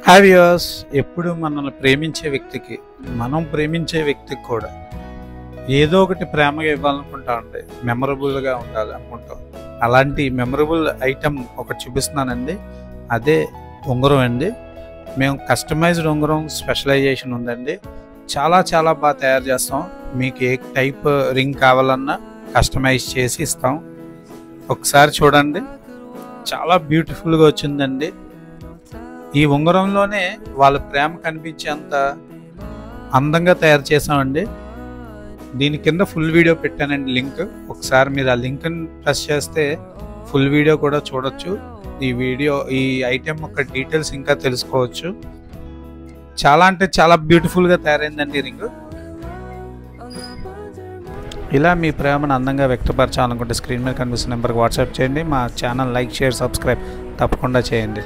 Hi viewers, ఎప్పుడు మనల్ని ప్రేమించే వ్యక్తికి మనం ప్రేమించే వ్యక్తికి కూడా ఏదో ఒకటి ప్రేమగా ఇవ్వాలనుకుంటామండి. మెమరబుల్గా ఉండాలి అనుకుంటాం. అలాంటి మెమరబుల్ ఐటెం ఒకటి చూపిస్తున్నానండి. అదే ఉంగరం అండి. మేము కస్టమైజ్డ్ ఉంగరం స్పెషలైజేషన్ ఉందండి. చాలా చాలా బాగా తయారు చేస్తాం. మీకు ఏ టైప్ రింగ్ కావాలన్నా కస్టమైజ్ చేసి ఇస్తాం. ఒకసారి చూడండి, చాలా బ్యూటిఫుల్గా వచ్చిందండి. ఈ ఉంగరంలోనే వాళ్ళ ప్రేమ కనిపించేంత అందంగా తయారు చేసామండి. దీని కింద ఫుల్ వీడియో పెట్టానండి లింక్. ఒకసారి మీరు ఆ లింక్ని ప్రెస్ చేస్తే ఫుల్ వీడియో కూడా చూడొచ్చు. ఈ ఐటెం యొక్క డీటెయిల్స్ ఇంకా తెలుసుకోవచ్చు. చాలా అంటే చాలా బ్యూటిఫుల్గా తయారైందండి రింగ్. ఇలా మీ ప్రేమను అందంగా వ్యక్తపరచాలనుకుంటే స్క్రీన్ మీద కనిపిస్తున్న నెంబర్కి వాట్సాప్ చేయండి. మా ఛానల్ లైక్, షేర్, సబ్స్క్రైబ్ తప్పకుండా చేయండి.